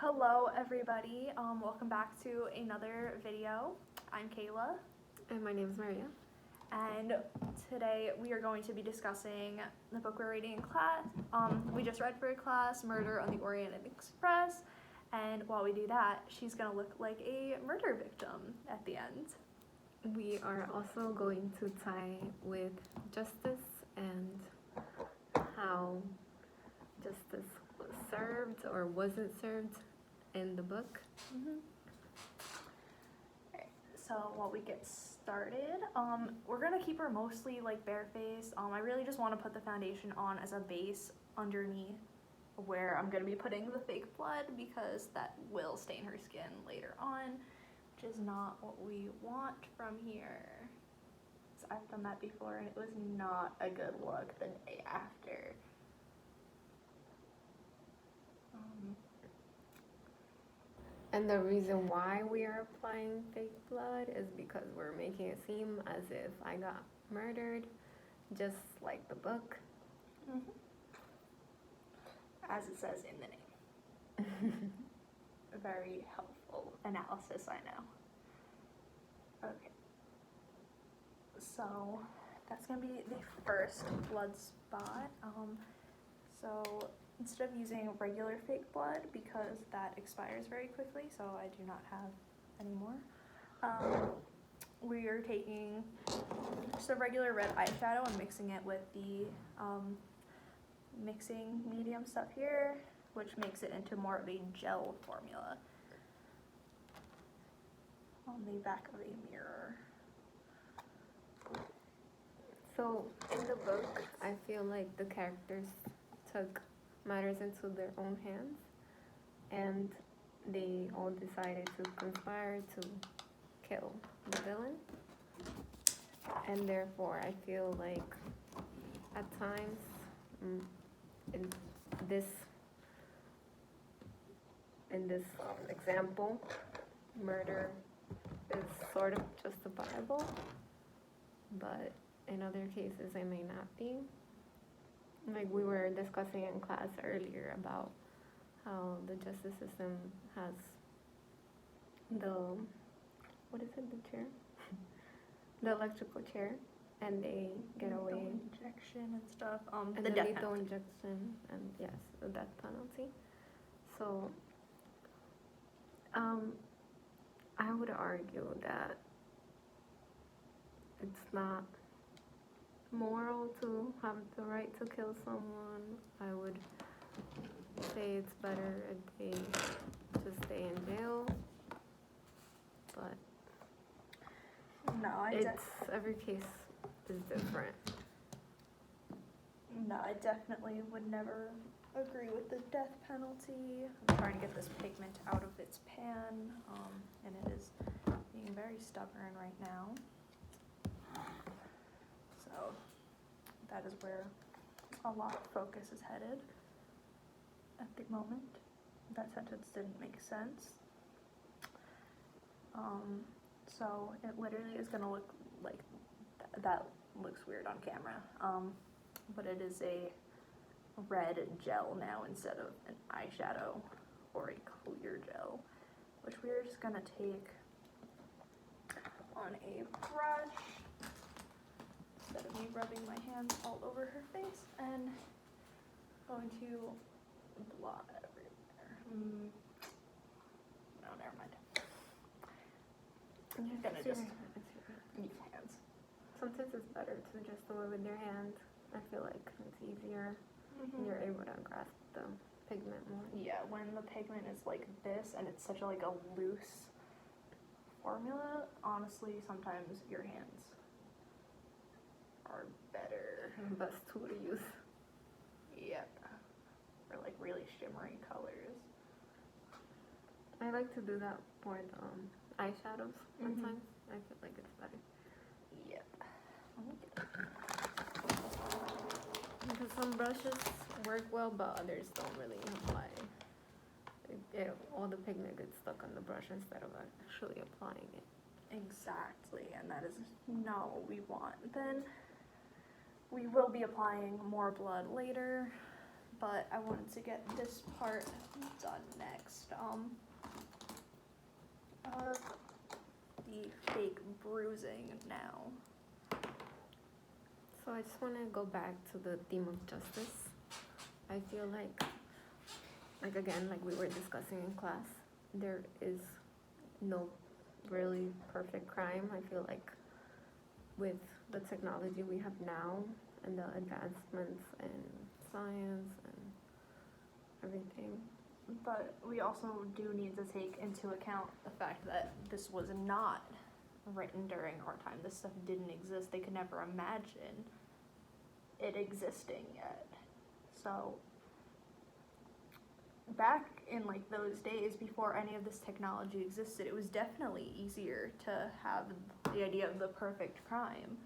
Hello everybody, welcome back to another video. I'm Kayla. And my name is Maria. And today we are going to be discussing the book we're reading in class. We just read for a class, Murder on the Orient Express. And while we do that, she's gonna look like a murder victim at the end. We are also going to tie with justice and how justice was served or wasn't served in the book. Alright, so while we get started, we're gonna keep her mostly like barefaced. I really just want to put the foundation on as a base underneath where I'm gonna be putting the fake blood because that will stain her skin later on, which is not what we want from here. So I've done that before and it was not a good look the day after. And the reason why we are applying fake blood is because we're making it seem as if I got murdered, just like the book. As it says in the name. A very helpful analysis, I know. Okay. So that's gonna be the first blood spot. So instead of using regular fake blood, because that expires very quickly, so I do not have any more, we are taking just a regular red eyeshadow and mixing it with the mixing medium stuff here, which makes it into more of a gel formula on the back of a mirror. So in the book, I feel like the characters took matters into their own hands and they all decided to conspire to kill the villain. And therefore, I feel like at times in this example, murder is sort of justifiable, but in other cases it may not be. Like we were discussing in class earlier about how the justice system has the, what is it, the chair? The electrical chair, and they get away. Injection and stuff. And the the death lethal penalty. injection, and yes, the death penalty. So, I would argue that it's not moral to have the right to kill someone. I would say it's better if they just stay in jail. But No, every case is different. No, I definitely would never agree with the death penalty. I'm trying to get this pigment out of its pan, and it is being very stubborn right now. So that is where a lot of focus is headed at the moment. That sentence didn't make sense. So it literally is gonna look like that looks weird on camera. But it is a red gel now instead of an eyeshadow or a clear gel, which we are just gonna take on a brush instead of me rubbing my hands all over her face and going to blot everywhere. No, never mind. I'm gonna just use hands. Sometimes it's better to just do it with your hand. I feel like it's easier. You're able to grasp the pigment more. Yeah, when the pigment is like this and it's such a loose formula, honestly, sometimes your hands are better. Best tool to use. Yep. For like really shimmery colors. I like to do that for the eyeshadows sometimes. I feel like it's better. Yep. Because some brushes work well, but others don't really apply. All the pigment gets stuck on the brush instead of actually applying it. Exactly, and that is not what we want. Then we will be applying more blood later but I wanted to get this part done next. The fake bruising now. So I just want to go back to the theme of justice. I feel like again, like we were discussing in class, there is no really perfect crime. I feel like with the technology we have now and the advancements in science and everything. But we also do need to take into account the fact that this was not written during our time. This stuff didn't exist. They could never imagine it existing yet. So back in like those days before any of this technology existed, it was definitely easier to have the idea of the perfect crime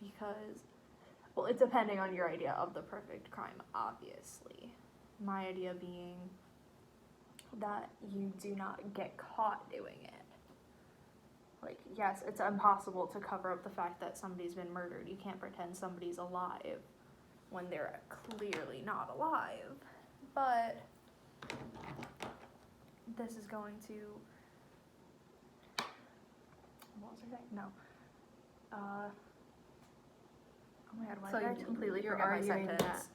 because, well, it's depending on your idea of the perfect crime, obviously. My idea being that you do not get caught doing it. Like, yes, it's impossible to cover up the fact that somebody's been murdered. You can't pretend somebody's alive when they're clearly not alive. But this is going to... What was I saying? No. Oh my god, why So did I completely you're forget my arguing sentence? that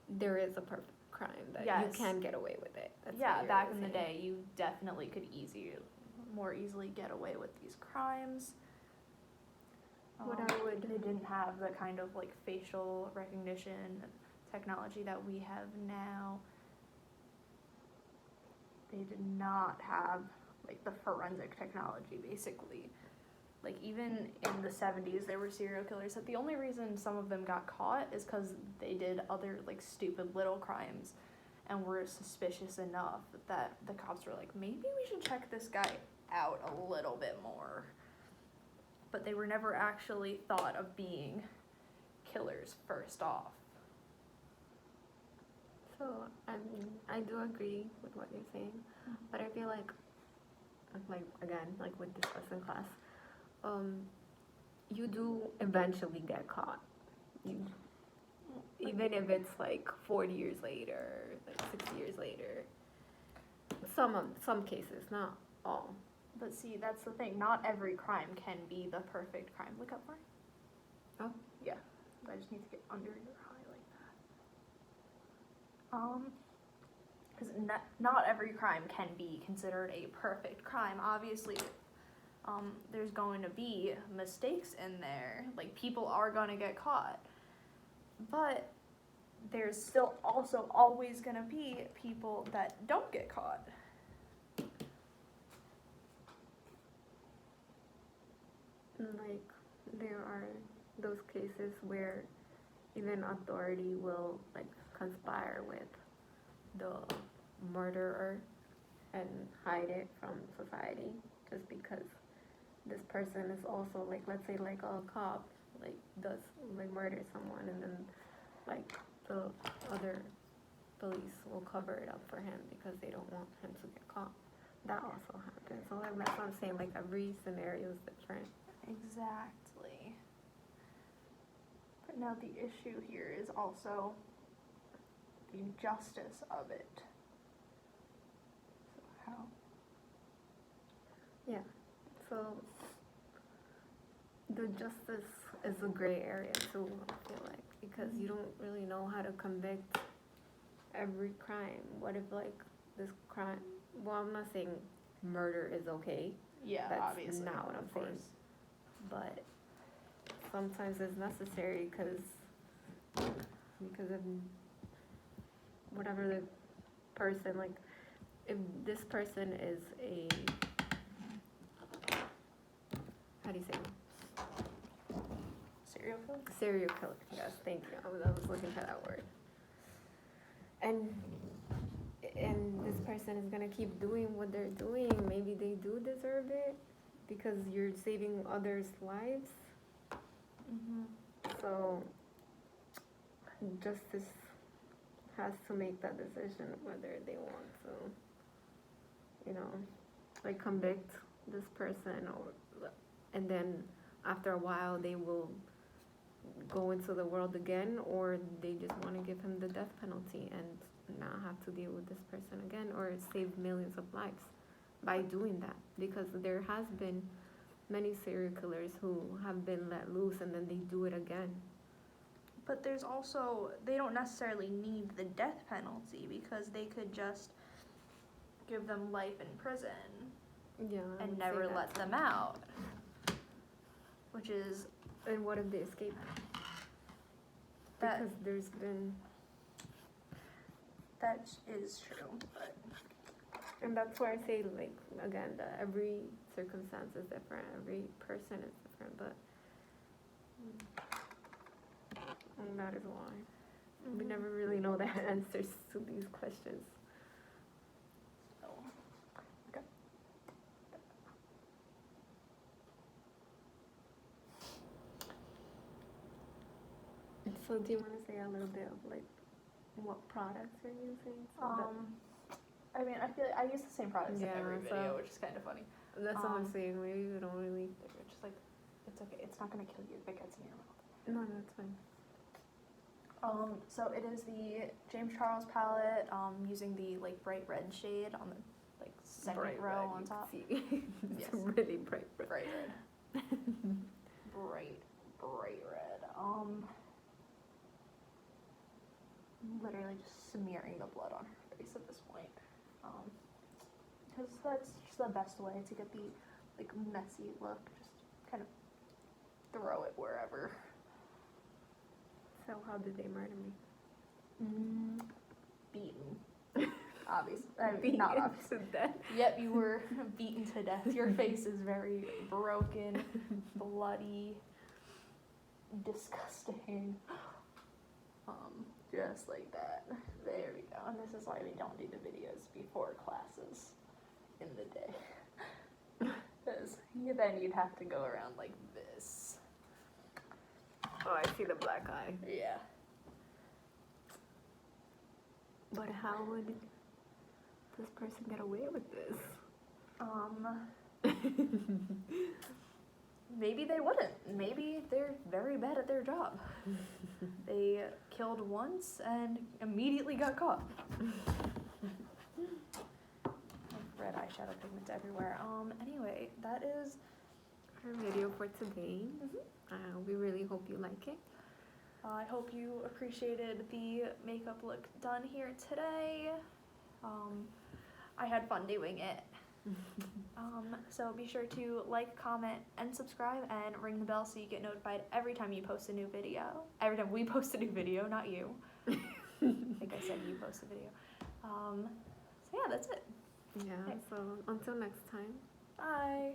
there is a perfect crime, that Yes. you can get away with it. That's Yeah, what you're back in the saying. day, you definitely could more easily get away with these crimes. What I would- They didn't have the kind of like facial recognition technology that we have now. They did not have like the forensic technology, basically. Like even in the 70s, there were serial killers that the only reason some of them got caught is because they did other like stupid little crimes and were suspicious enough that the cops were like, maybe we should check this guy out a little bit more. But they were never actually thought of being killers first off. So, I mean, I do agree with what you're saying, but I feel like again, like with discussing class, you do eventually get caught. Even if it's like 40 years later, like 60 years later. Some cases, not all. But see, that's the thing. Not every crime can be the perfect crime. Look up for it. Oh. Yeah. I just need to get under your eye like that. Because not every crime can be considered a perfect crime. Obviously, there's going to be mistakes in there. Like, people are going to get caught. But there's still also always going to be people that don't get caught. Like, there are those cases where even authority will, like, conspire with the murderer and hide it from society just because this person is also, like, let's say, like, a cop, like, does, like, murder someone, and then, like, the other police will cover it up for him because they don't want him to get caught. That also happens. So, like, that's what I'm saying, like, every scenario is different. Exactly. But now the issue here is also the justice of it. So how? Yeah. So the justice is a gray area too, I feel like, because you don't really know how to convict every crime. What if, like, this crime, well, I'm not saying murder is okay. Yeah, That's obviously. not what I'm of saying. course. But sometimes it's necessary because of whatever the person, like, if this person is a, how do you say, Serial killer? serial killer, yes, thank you, I was looking for that word, and this person is gonna keep doing what they're doing, maybe they do deserve it because you're saving others' lives. Mm-hmm. So justice has to make that decision whether they want to, like, convict this person, and then after a while they will go into the world again, or they just want to give him the death penalty and not have to deal with this person again, or save millions of lives by doing that. Because there has been many serial killers who have been let loose and then they do it again. But there's also, they don't necessarily need the death penalty because they could just give them life in prison Yeah, I and would say never that let too. them out. Which is, And what if they escape? that Because there's been, that is true. But and that's why I say, like, again, that every circumstance is different, every person is different, but and that is why. We never really know the answers to these questions. So, So do you want to say a little bit of, like, what products you're using? So I mean, I feel like I use the same products in Yeah, every so- video, which is kind of funny. that's what I'm saying. Maybe we don't really. They're just like, it's okay. It's not gonna kill you if it gets in your mouth. No, that's fine. So it is the James Charles palette, using the like bright red shade on the like second Bright row red, on you top. can see. It's Yes. really bright red. Bright red. bright red. Literally just smearing the blood on her face at this point. Because that's just the best way to get the like messy look. Just kind of throw it wherever. So how did they murder me? Beaten. Obviously. I mean, Beaten not obviously. to death. Yep, you were beaten to death. Your face is very broken, bloody, disgusting. Just like that. There we go. And this is why we don't do the videos before classes in the day. Because then you'd have to go around like this. Oh, I see the black eye. Yeah. But how would this person get away with this? Maybe they wouldn't. Maybe they're very bad at their job. They killed once and immediately got caught. Red eyeshadow pigments everywhere. Anyway, that is Our video for today. We really hope you like it. I hope you appreciated the makeup look done here today. I had fun doing it. So be sure to like, comment, and subscribe, and ring the bell so you get notified every time you post a new video. Every time we post a new video, not you. I think I said you post a video. So yeah, that's it. Yeah, Okay. so until next time. Bye.